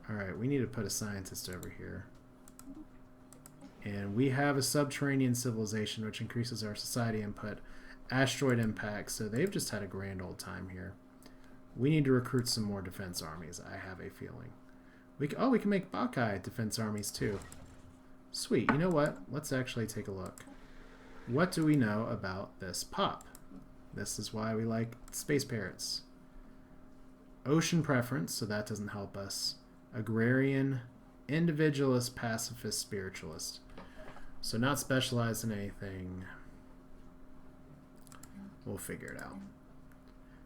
Alright, we need to put a scientist over here. And we have a subterranean civilization, which increases our society input. Asteroid impact, so they've just had a grand old time here. We need to recruit some more defense armies, I have a feeling. We can make Bacchae defense armies too. Sweet, you know what? Let's actually take a look. What do we know about this pop? This is why we like space parrots. Ocean preference, so that doesn't help us. Agrarian, individualist, pacifist, spiritualist. So not specialized in anything. We'll figure it out.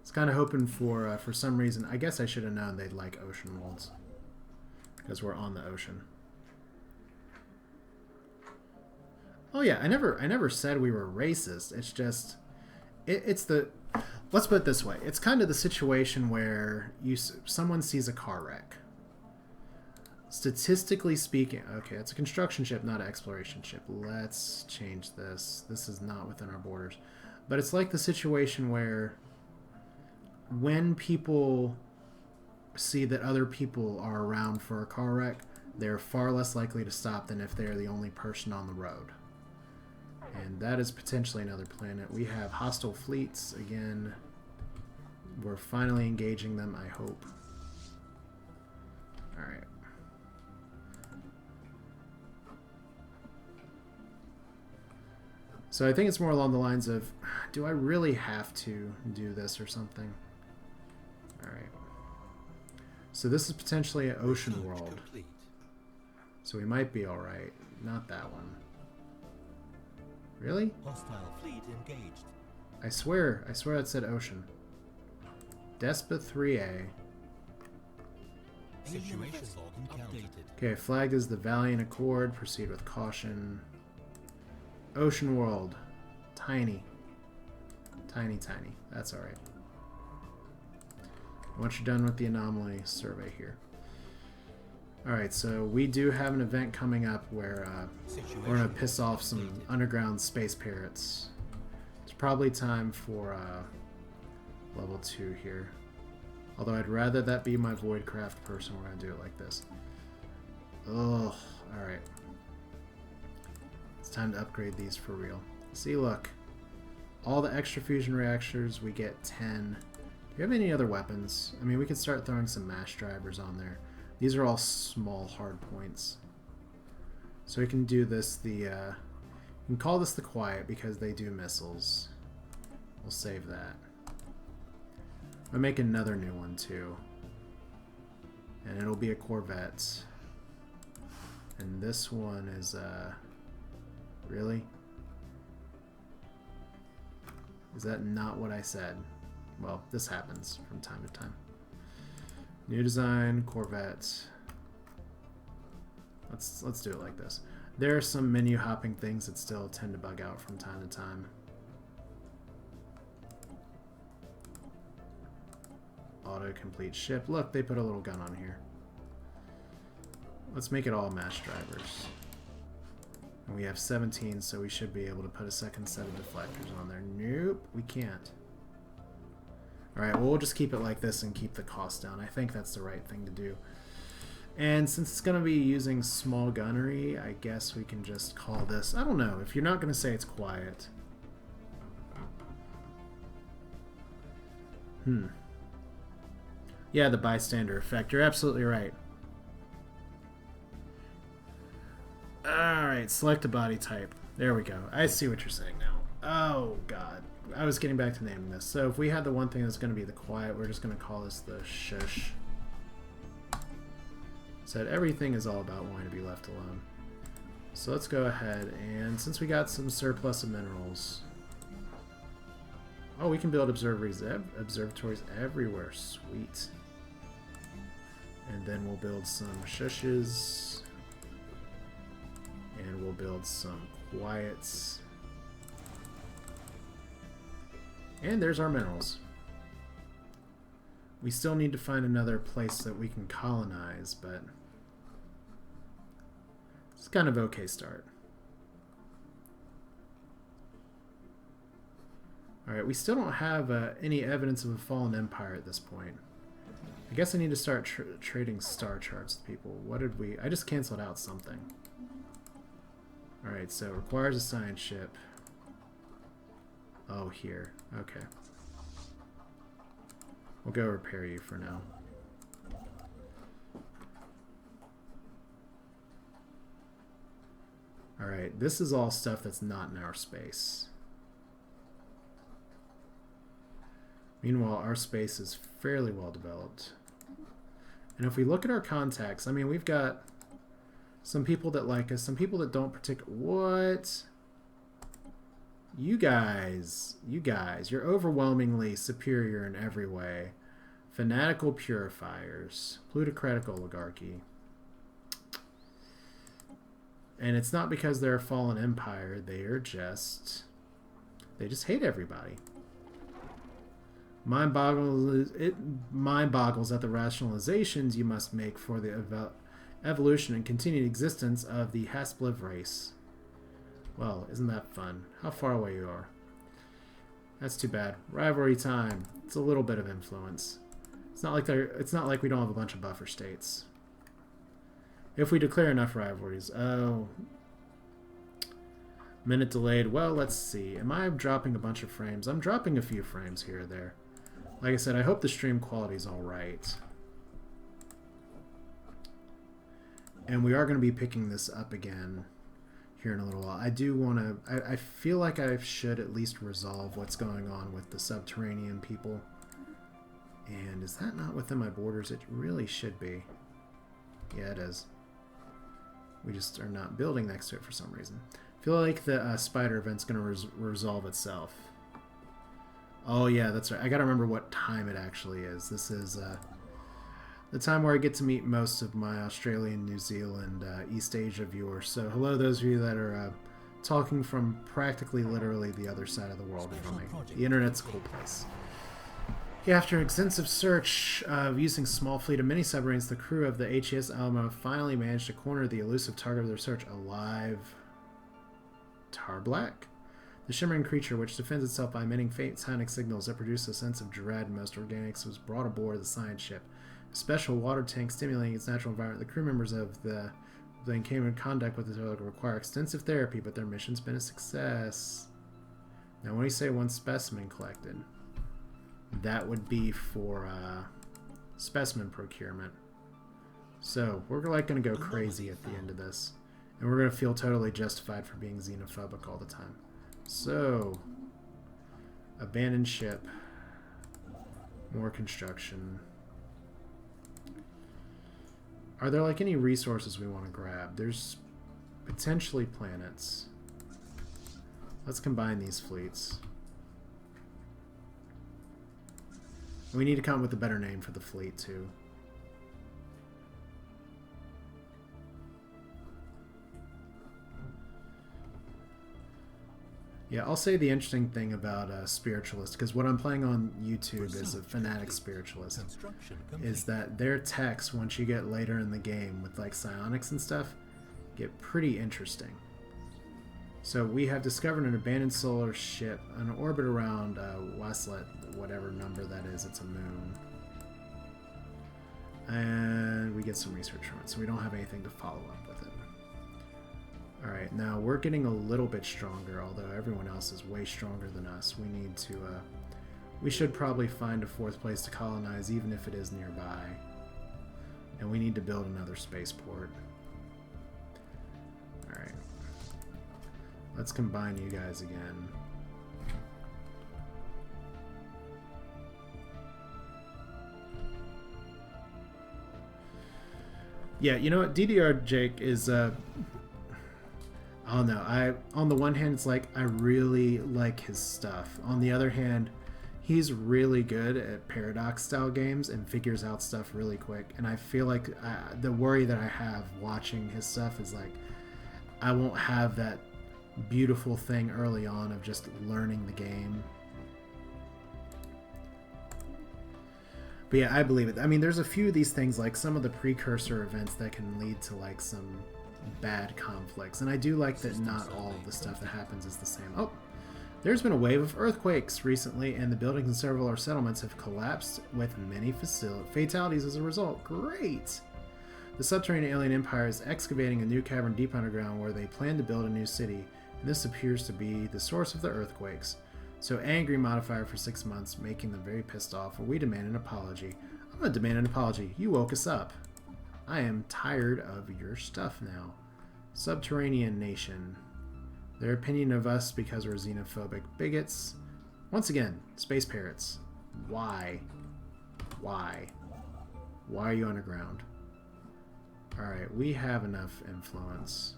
It's kind of hoping for some reason. I guess I should have known they'd like ocean worlds because we're on the ocean. Oh yeah, I never said we were racist. It's just it's the, let's put it this way. It's kind of the situation where someone sees a car wreck. Statistically speaking, okay, it's a construction ship, not an exploration ship. Let's change this. This is not within our borders. But it's like the situation where when people see that other people are around for a car wreck, they're far less likely to stop than if they're the only person on the road. And that is potentially another planet. We have hostile fleets again. We're finally engaging them, I hope. Alright. So I think it's more along the lines of, do I really have to do this or something? Alright. So this is potentially an ocean world. So we might be alright. Not that one. Really? Hostile fleet engaged. I swear it said ocean. Despa 3A. Situation log updated. Okay, flagged as the Valiant Accord. Proceed with caution. Ocean world. Tiny. Tiny, tiny. That's alright. Once you're done with the anomaly survey here. Alright, so we do have an event coming up where we're going to piss off some underground space parrots. It's probably time for level 2 here. Although I'd rather that be my Voidcraft person. We're going to do it like this. Ugh. Alright. It's time to upgrade these for real. See, look. All the extra fusion reactors, we get 10. Do you have any other weapons? I mean, we could start throwing some mass drivers on there. These are all small hard points. So we can do this you can call this the Quiet because they do missiles. We'll save that. I'll make another new one too. And it'll be a Corvette. And this one is really? Is that not what I said? Well, this happens from time to time. New design, Corvette. Let's do it like this. There are some menu hopping things that still tend to bug out from time to time. Auto-complete ship. Look, they put a little gun on here. Let's make it all mass drivers. And we have 17, so we should be able to put a second set of deflectors on there. Nope, we can't. Alright, well, we'll just keep it like this and keep the cost down. I think that's the right thing to do. And since it's going to be using small gunnery, I guess we can just call this... I don't know. If you're not going to say it's Quiet. Yeah, the bystander effect. You're absolutely right. Alright, select a body type. There we go. I see what you're saying now. Oh, God. I was getting back to naming this. So if we had the one thing that's going to be the Quiet, we're just going to call this the Shush. Said everything is all about wanting to be left alone. So let's go ahead, and since we got some surplus of minerals... Oh, we can build observatories everywhere. Sweet. And then we'll build some Shushes. And we'll build some Quiets. And there's our minerals. We still need to find another place that we can colonize, but it's kind of okay start. Alright, we still don't have any evidence of a fallen empire at this point. I guess I need to start trading star charts with people. What did we... I just canceled out something. Alright, so requires a science ship. Oh, here. Okay. We'll go repair you for now. Alright, this is all stuff that's not in our space. Meanwhile, our space is fairly well developed. And if we look at our contacts, I mean, we've got some people that like us, some people that don't particularly... What? You guys, you're overwhelmingly superior in every way. Fanatical purifiers, plutocratic oligarchy. And it's not because they're a fallen empire, they just hate everybody. Mind boggles at the rationalizations you must make for the evolution and continued existence of the Haspliv race. Well, isn't that fun? How far away you are. That's too bad. Rivalry time. It's a little bit of influence. It's not like we don't have a bunch of buffer states. If we declare enough rivalries. Oh. Minute delayed. Well, let's see. Am I dropping a bunch of frames? I'm dropping a few frames here or there. Like I said, I hope the stream quality is alright. And we are going to be picking this up again here in a little while. I do want to... I feel like I should at least resolve what's going on with the subterranean people. And is that not within my borders? It really should be. Yeah, it is. We just are not building next to it for some reason. I feel like the spider event's going to resolve itself. Oh yeah, that's right. I gotta remember what time it actually is. This is the time where I get to meet most of my Australian, New Zealand, East Asia viewers. So hello those of you that are talking from practically literally the other side of the world from me. The internet's a cool place. After extensive search of using small fleet of mini-submarines, the crew of the HES Alamo finally managed to corner the elusive target of their search, a live Tarblack? The shimmering creature, which defends itself by emitting faint sonic signals that produce a sense of dread in most organics, was brought aboard the science ship. A special water tank stimulating its natural environment. The crew members of the then came in contact with the target require extensive therapy, but their mission's been a success. Now, when you say one specimen collected, that would be for specimen procurement. So we're going to go crazy at the end of this, and we're going to feel totally justified for being xenophobic all the time. So, abandoned ship, more construction. Are there like any resources we want to grab? There's potentially planets. Let's combine these fleets. We need to come up with a better name for the fleet too. Yeah, I'll say the interesting thing about spiritualist, because what I'm playing on YouTube is a fanatic spiritualist, is that their texts, once you get later in the game with like psionics and stuff, get pretty interesting. So we have discovered an abandoned solar ship on orbit around Westlet, whatever number that is, it's a moon. And we get some research from it, so we don't have anything to follow up with it. Alright, now we're getting a little bit stronger, although everyone else is way stronger than us. We need to, we should probably find a fourth place to colonize, even if it is nearby. And we need to build another spaceport. Alright. Let's combine you guys again. Yeah, you know what? DDR Jake is, I don't know. On the one hand, it's like I really like his stuff. On the other hand, he's really good at paradox-style games and figures out stuff really quick. And I feel like the worry that I have watching his stuff is like I won't have that beautiful thing early on of just learning the game. But yeah, I believe it. I mean, there's a few of these things, like some of the precursor events that can lead to like some bad conflicts. And I do like that not all of the stuff that happens is the same. Oh, There's been a wave of earthquakes recently, and the buildings in several of our settlements have collapsed with many fatalities as a result. Great! The subterranean alien empire is excavating a new cavern deep underground where they plan to build a new city, and this appears to be the source of the earthquakes. So angry modifier for 6 months, making them very pissed off. We demand an apology. I'm going to demand an apology. You woke us up. I am tired of your stuff now. Subterranean nation. Their opinion of us because we're xenophobic bigots. Once again, space parrots. Why? Why? Why are you underground? Alright, we have enough influence.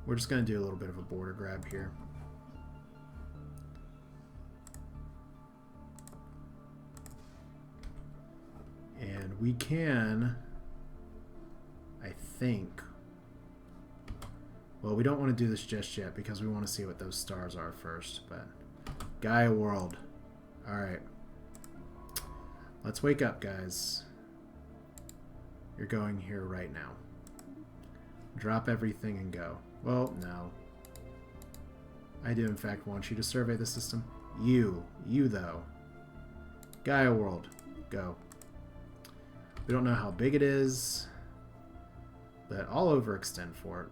We're just going to do a little bit of a border grab here. And we can, I think, well, we don't want to do this just yet because we want to see what those stars are first, but Gaia world. Alright. Let's wake up, guys. You're going here right now. Drop everything and go. Well, no. I do in fact want you to survey the system. You though. Gaia world. Go. We don't know how big it is, but I'll overextend for it.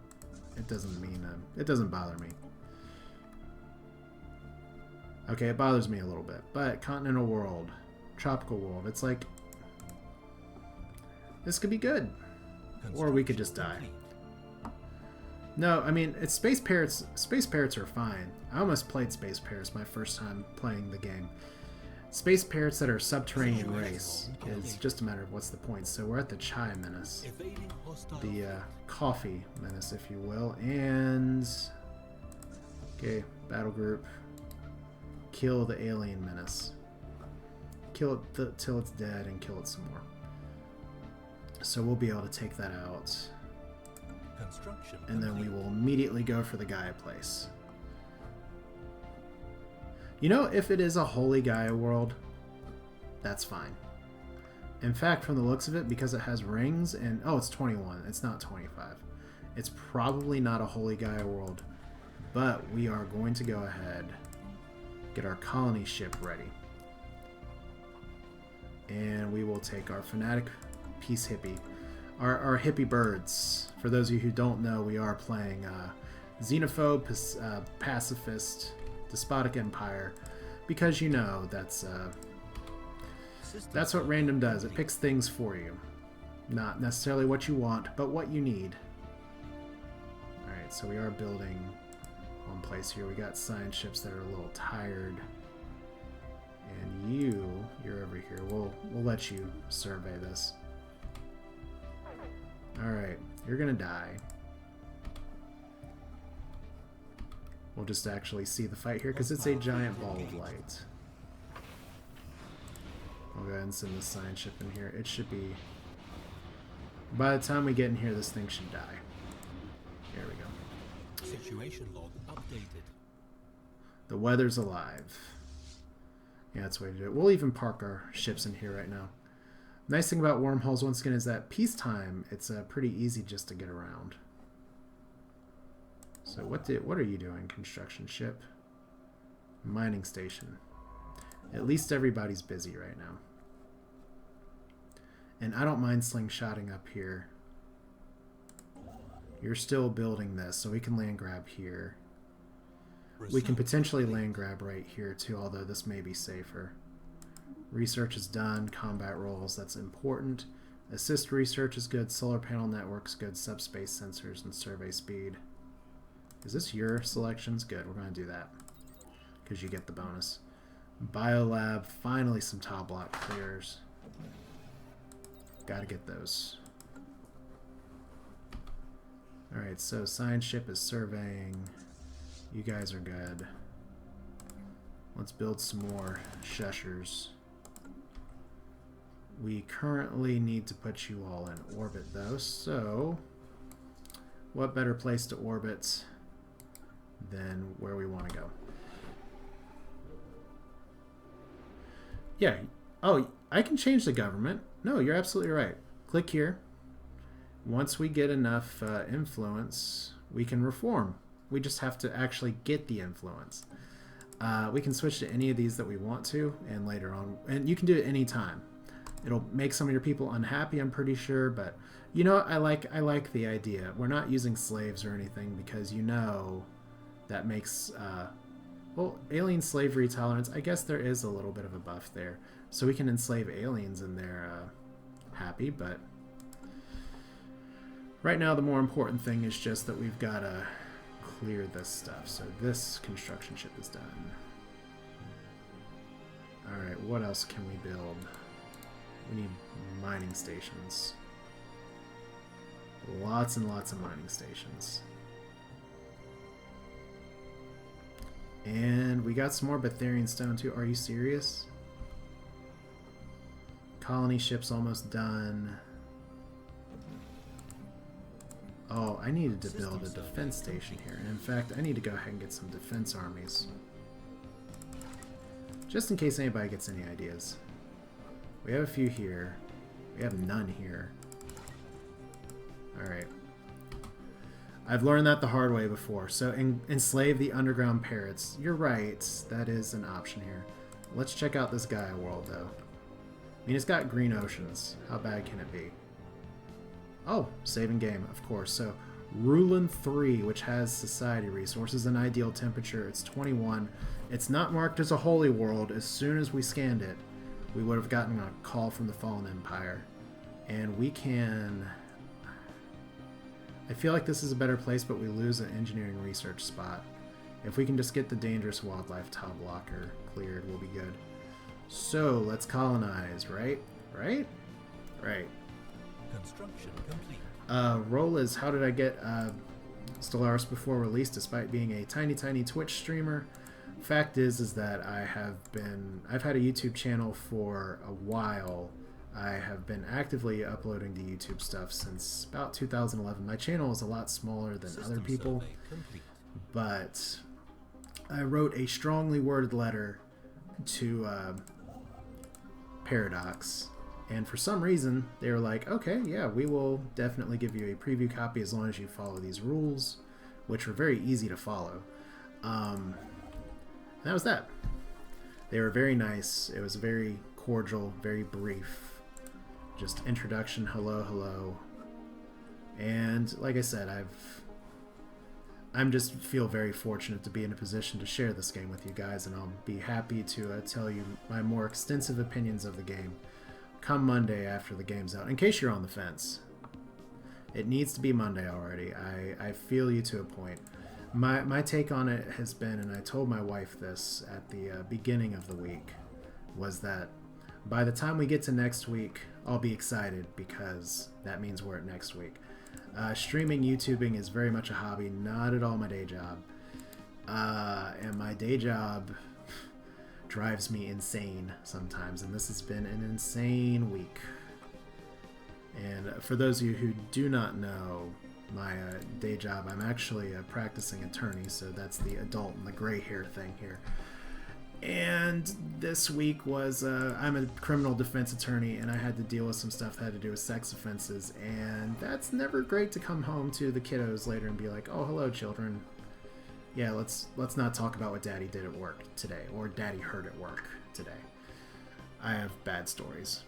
It doesn't mean, it doesn't bother me. Okay, it bothers me a little bit, but continental world, tropical world, it's like, this could be good. Or we could just die. No, I mean, it's space parrots. Space parrots are fine. I almost played space parrots my first time playing the game. Space parrots that are subterranean race is just a matter of what's the point. So we're at the chai menace. The coffee menace, if you will. And... okay, battle group. Kill the alien menace. Kill it till it's dead and kill it some more. So we'll be able to take that out. And then we will immediately go for the Gaia place. You know, if it is a holy Gaia world, that's fine. In fact, from the looks of it, because it has rings and... oh, it's 21. It's not 25. It's probably not a holy Gaia world. But we are going to go ahead, get our colony ship ready. And we will take our fanatic peace hippie. Our hippie birds. For those of you who don't know, we are playing xenophobe, pacifist, despotic empire, because you know that's what random does. It picks things for you, not necessarily what you want, but what you need. All right, so we are building one place here. We got science ships that are a little tired, and you're over here. We'll let you survey this. All right, you're gonna die. We'll just actually see the fight here because it's a giant ball of light. I'll go ahead and send the science ship in here. It should be... by the time we get in here, this thing should die. There we go. Situation log updated. The weather's alive. Yeah, that's the way to do it. We'll even park our ships in here right now. Nice thing about wormholes, once again, is that peacetime, it's pretty easy just to get around. So what are you doing, construction ship? Mining station. At least everybody's busy right now. And I don't mind slingshotting up here. You're still building this, so we can land grab here. We can potentially land grab right here too, although this may be safer. Research is done, combat roles, that's important. Assist research is good, solar panel networks good, subspace sensors, and survey speed. Is this your selections? Good, we're going to do that. Because you get the bonus. Biolab, finally some tile block clears. Gotta get those. Alright, so science ship is surveying. You guys are good. Let's build some more shushers. We currently need to put you all in orbit though, so what better place to orbit than where we want to go? Yeah. Oh, I can change the government. No, you're absolutely right. Click here. Once we get enough influence, we can reform. We just have to actually get the influence. We can switch to any of these that we want to, and later on, and you can do it anytime. It'll make some of your people unhappy, I'm pretty sure, but you know, I like the idea. We're not using slaves or anything because you know that makes well, alien slavery tolerance. I guess there is a little bit of a buff there, so we can enslave aliens and they're happy. But right now, the more important thing is just that we've got to clear this stuff. So this construction ship is done. All right, what else can we build? We need mining stations. Lots and lots of mining stations. And we got some more Betharian stone too. Are you serious? Colony ship's almost done. Oh, I needed to build a defense station here. And in fact, I need to go ahead and get some defense armies. Just in case anybody gets any ideas. We have a few here. We have none here. Alright. I've learned that the hard way before. So enslave the underground parrots. You're right. That is an option here. Let's check out this Gaia world, though. I mean, it's got green oceans. How bad can it be? Oh, saving game, of course. So, Rulin 3, which has society resources and ideal temperature. It's 21. It's not marked as a holy world. As soon as we scanned it, we would have gotten a call from the Fallen Empire. And we can... I feel like this is a better place, but we lose an engineering research spot. If we can just get the dangerous wildlife tile blocker cleared, we'll be good. So, let's colonize, right? Right? Right. Construction complete. Role is how did I get Stellaris before release despite being a tiny Twitch streamer? Fact is that I've had a YouTube channel for a while. I have been actively uploading to YouTube stuff since about 2011. My channel is a lot smaller than other people, but I wrote a strongly worded letter to Paradox, and for some reason they were like, okay, yeah, we will definitely give you a preview copy as long as you follow these rules, which were very easy to follow. And that was that. They were very nice. It was very cordial, very brief. Just introduction, hello. And like I said, I'm just feel very fortunate to be in a position to share this game with you guys, and I'll be happy to tell you my more extensive opinions of the game come Monday after the game's out, in case you're on the fence. It needs to be Monday already. I feel you to a point. My take on it has been, and I told my wife this at the beginning of the week, was that by the time we get to next week, I'll be excited because that means we're at next week. Streaming, YouTubing is very much a hobby, not at all my day job. And my day job drives me insane sometimes, and this has been an insane week. And for those of you who do not know my day job, I'm actually a practicing attorney, so that's the adult and the gray hair thing here. And this week was, I'm a criminal defense attorney, and I had to deal with some stuff that had to do with sex offenses, and that's never great to come home to the kiddos later and be like, oh, hello, children. Yeah, let's not talk about what Daddy did at work today, or Daddy heard at work today. I have bad stories.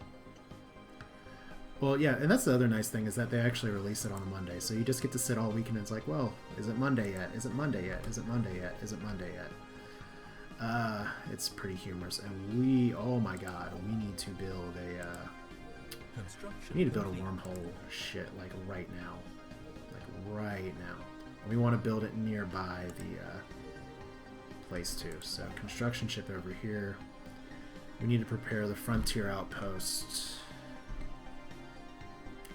Well, yeah, and that's the other nice thing, is that they actually release it on a Monday, so you just get to sit all weekend and it's like, well, is it Monday yet? Is it Monday yet? Is it Monday yet? Is it Monday yet? It's pretty humorous, and oh my god, we need to build a wormhole shit, like right now. We want to build it nearby the place too, so construction ship over here. We need to prepare the frontier outpost.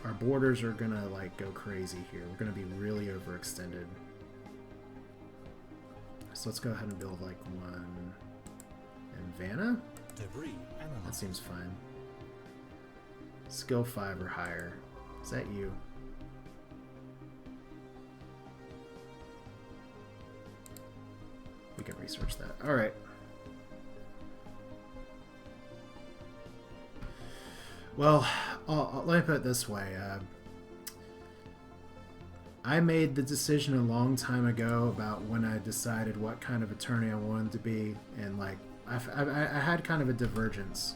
Our borders are gonna like go crazy here. We're gonna be really overextended. So let's go ahead and build like one in Vanna. That seems fine. Skill 5 or higher. Is that you? We can research that. Alright. Well, let me put it this way. I made the decision a long time ago about when I decided what kind of attorney I wanted to be, and like I had kind of a divergence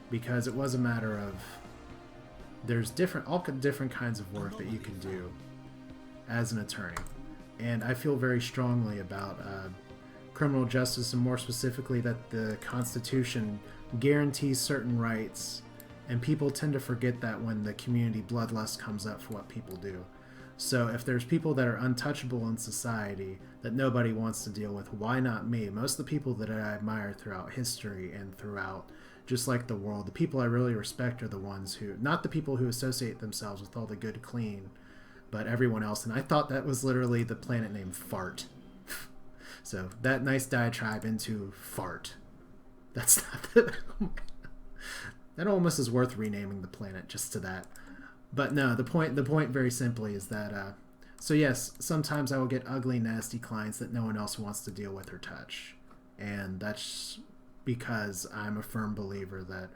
because it was a matter of there's all different kinds of work that you can do as an attorney, and I feel very strongly about criminal justice, and more specifically that the Constitution guarantees certain rights, and people tend to forget that when the community bloodlust comes up for what people do. So if there's people that are untouchable in society that nobody wants to deal with, why not me? Most of the people that I admire throughout history and throughout just like the world, the people I really respect are the ones who, not the people who associate themselves with all the good clean, but everyone else. And I thought that was literally the planet named Fart. So that nice diatribe into Fart. That's not the... That almost is worth renaming the planet just to that. But no, the point very simply is that, so yes, sometimes I will get ugly, nasty clients that no one else wants to deal with or touch. And that's because I'm a firm believer that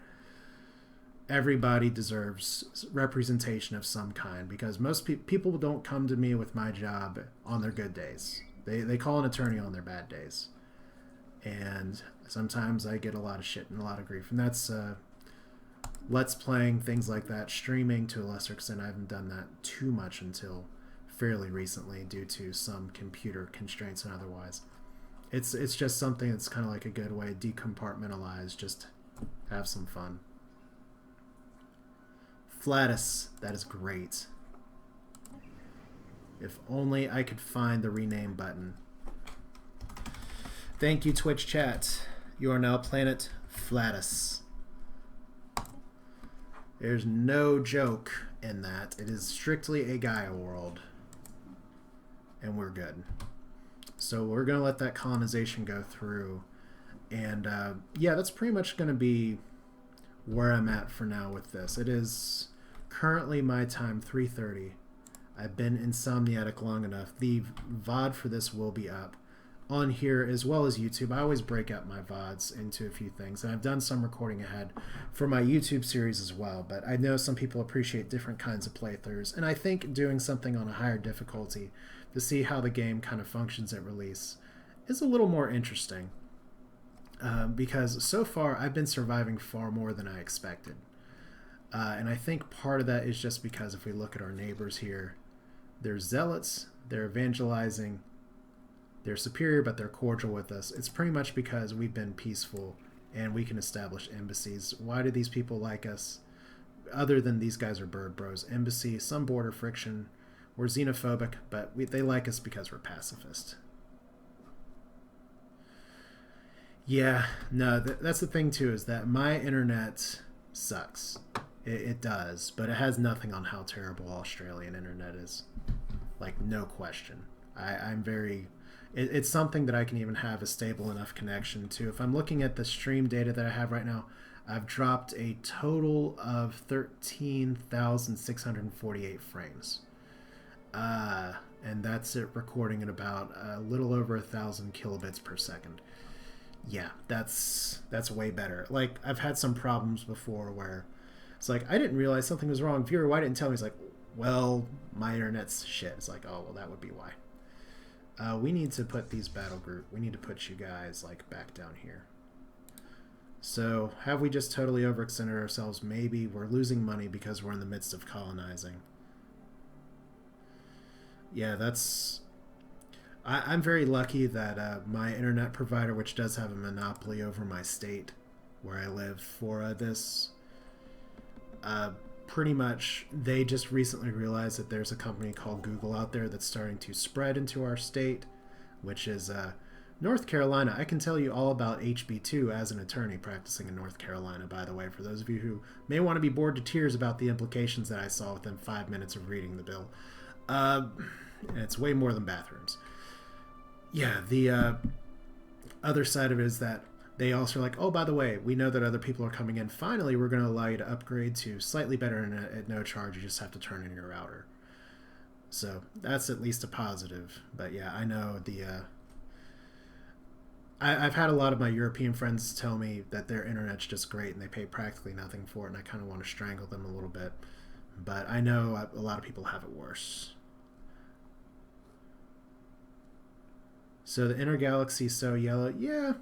everybody deserves representation of some kind, because most people don't come to me with my job on their good days. They call an attorney on their bad days. And sometimes I get a lot of shit and a lot of grief. And that's... Let's playing, things like that, streaming to a lesser extent. I haven't done that too much until fairly recently due to some computer constraints and otherwise. It's just something that's kind of like a good way to decompartmentalize, just have some fun. Flatus, that is great. If only I could find the rename button. Thank you, Twitch chat. You are now Planet Flatus. There's no joke in that. It is strictly a Gaia world. And we're good. So we're going to let that colonization go through. And yeah, that's pretty much going to be where I'm at for now with this. It is currently my time, 3:30. I've been insomniatic long enough. The VOD for this will be up on here as well as YouTube. I always break up my VODs into a few things, and I've done some recording ahead for my YouTube series as well, but I know some people appreciate different kinds of playthroughs, and I think doing something on a higher difficulty to see how the game kind of functions at release is a little more interesting, because so far I've been surviving far more than I expected, and I think part of that is just because if we look at our neighbors here, they're zealots, they're evangelizing, they're superior, but they're cordial with us. It's pretty much because we've been peaceful and we can establish embassies. Why do these people like us? Other than these guys are bird bros. Embassy, some border friction. We're xenophobic, but they like us because we're pacifist. Yeah, no, that's the thing too, is that my internet sucks. It does, but it has nothing on how terrible Australian internet is. Like, no question. I'm very... It's something that I can even have a stable enough connection to. If I'm looking at the stream data that I have right now, I've dropped a total of 13,648 frames. And that's it recording at about a little over 1,000 kilobits per second. Yeah, that's way better. Like, I've had some problems before where it's like, I didn't realize something was wrong. Viewer, why didn't you tell me? It's like, well, my internet's shit. It's like, oh, well, that would be why. We need to put these battle group, we need to put you guys like back down here. So have we just totally overextended ourselves? Maybe we're losing money because we're in the midst of colonizing. Yeah, that's... I'm very lucky that my internet provider, which does have a monopoly over my state where I live for this, pretty much they just recently realized that there's a company called Google out there that's starting to spread into our state, which is North Carolina. I can tell you all about HB2 as an attorney practicing in North Carolina, by the way, for those of you who may want to be bored to tears about the implications that I saw within 5 minutes of reading the bill. And it's way more than bathrooms. Yeah, the other side of it is that they also are like, oh, by the way, we know that other people are coming in. Finally, we're going to allow you to upgrade to slightly better internet at no charge. You just have to turn in your router. So that's at least a positive. But yeah, I know I've had a lot of my European friends tell me that their internet's just great and they pay practically nothing for it, and I kind of want to strangle them a little bit. But I know a lot of people have it worse. So the inner galaxy so yellow. Yeah.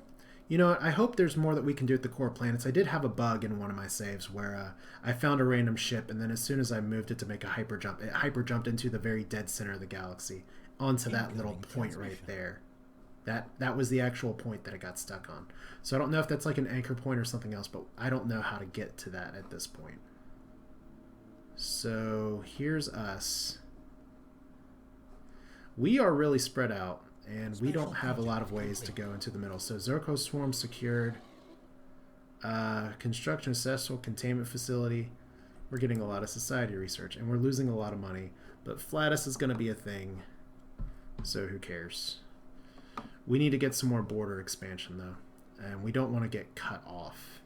You know what? I hope there's more that we can do at the core planets. I did have a bug in one of my saves where I found a random ship, and then as soon as I moved it to make a hyper jump, it hyper jumped into the very dead center of the galaxy, onto that little point right there. That was the actual point that it got stuck on. So I don't know if that's like an anchor point or something else, but I don't know how to get to that at this point. So here's us. We are really spread out, and we don't have a lot of ways to go into the middle. So Zerko Swarm secured. Construction Cesspool Containment Facility. We're getting a lot of society research, and we're losing a lot of money. But Flatus is going to be a thing, so who cares? We need to get some more border expansion, though, and we don't want to get cut off.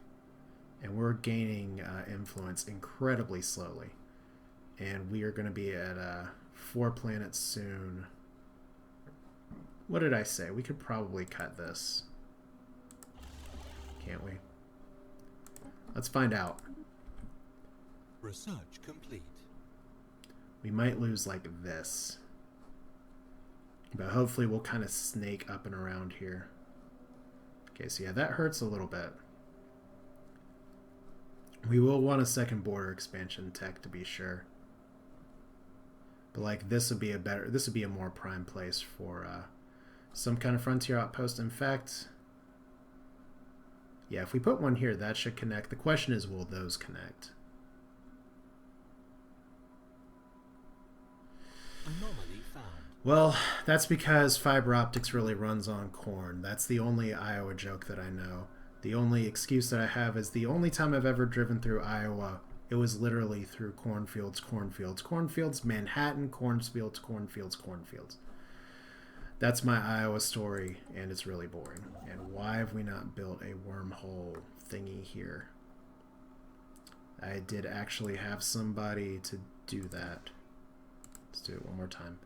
And we're gaining influence incredibly slowly. And we are going to be at 4 planets soon. What did I say? We could probably cut this. Can't we? Let's find out. Research complete. We might lose like this. But hopefully we'll kind of snake up and around here. Okay, so yeah, that hurts a little bit. We will want a second border expansion tech to be sure. But like this would be a more prime place for some kind of frontier outpost. In fact, yeah, if we put one here, that should connect. The question is, will those connect? Anomaly found. Well, that's because fiber optics really runs on corn. That's the only Iowa joke that I know. The only excuse that I have is the only time I've ever driven through Iowa, it was literally through cornfields, cornfields, cornfields, Manhattan, cornfields, cornfields, cornfields. That's my Iowa story, and it's really boring. And why have we not built a wormhole thingy here? I did actually have somebody to do that. Let's do it one more time.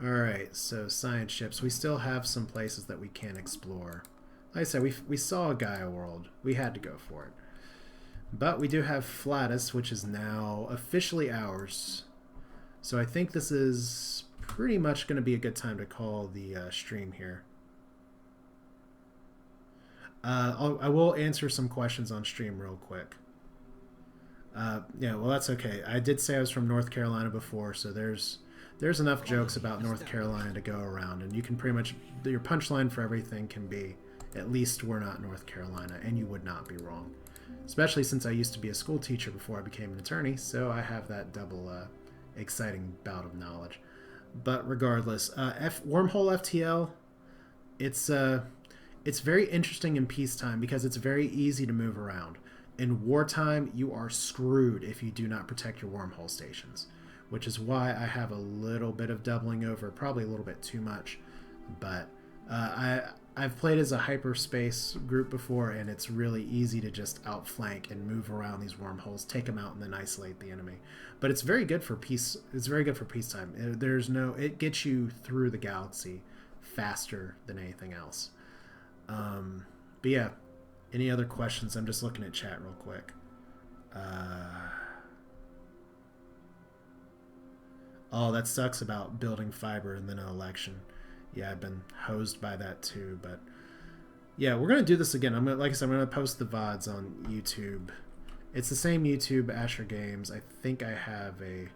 Alright, so science ships. We still have some places that we can explore. Like I said, we saw a Gaia world. We had to go for it. But we do have Flatus, which is now officially ours. So I think this is pretty much going to be a good time to call the stream here. I will answer some questions on stream real quick. Yeah, well, that's okay. I did say I was from North Carolina before, so there's enough jokes about North Carolina to go around, and you can pretty much, your punchline for everything can be, at least we're not North Carolina, and you would not be wrong. Especially since I used to be a school teacher before I became an attorney, so I have that double exciting bout of knowledge. But regardless, Wormhole FTL, it's very interesting in peacetime because it's very easy to move around. In wartime, you are screwed if you do not protect your wormhole stations, which is why I have a little bit of doubling over, probably a little bit too much. But I've played as a hyperspace group before, and it's really easy to just outflank and move around these wormholes, take them out, and then isolate the enemy. But it's very good for peace. It's very good for peacetime. It gets you through the galaxy faster than anything else. But yeah, any other questions? I'm just looking at chat real quick. Oh, that sucks about building fiber and then an election. Yeah, I've been hosed by that too, but yeah, we're gonna do this again. Like I said, I'm gonna post the VODs on YouTube. It's the same YouTube, Asher Games. I think I have a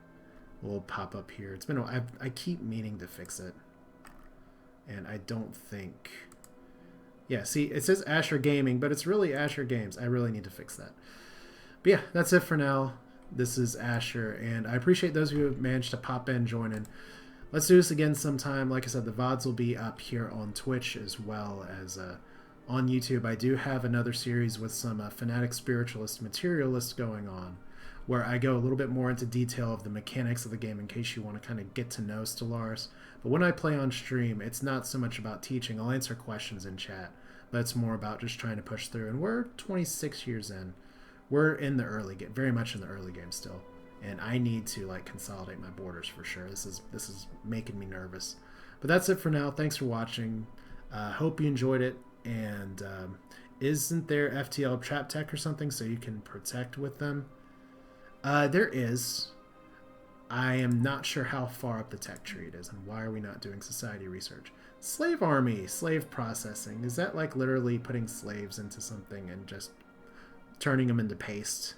little pop up here. It's been I keep meaning to fix it, and I don't think. Yeah, see, it says Asher Gaming, but it's really Asher Games. I really need to fix that. But yeah, that's it for now. This is Asher, and I appreciate those who have managed to pop in, join in. Let's do this again sometime. Like I said, the VODs will be up here on Twitch as well as on YouTube. I do have another series with some fanatic spiritualist materialist going on, where I go a little bit more into detail of the mechanics of the game in case you want to kind of get to know Stellaris. But when I play on stream, it's not so much about teaching. I'll answer questions in chat, but it's more about just trying to push through. And we're 26 years in. We're in the early game, very much in the early game still. And I need to like consolidate my borders for sure. This is making me nervous. But that's it for now. Thanks for watching. Hope you enjoyed it. And isn't there FTL trap tech or something so you can protect with them? There is. I am not sure how far up the tech tree it is, and why are we not doing society research? Slave army, slave processing. Is that like literally putting slaves into something and just turning them into paste?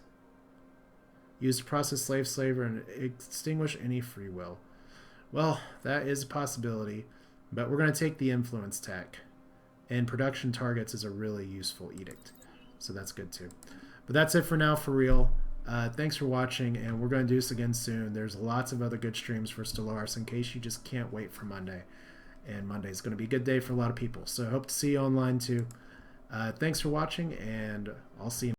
Used to process slaver, and extinguish any free will. Well, that is a possibility, but we're going to take the influence tech. And production targets is a really useful edict. So that's good too. But that's it for now, for real. Thanks for watching, and we're going to do this again soon. There's lots of other good streams for Stellaris in case you just can't wait for Monday. And Monday is going to be a good day for a lot of people. So I hope to see you online too. Thanks for watching, and I'll see you.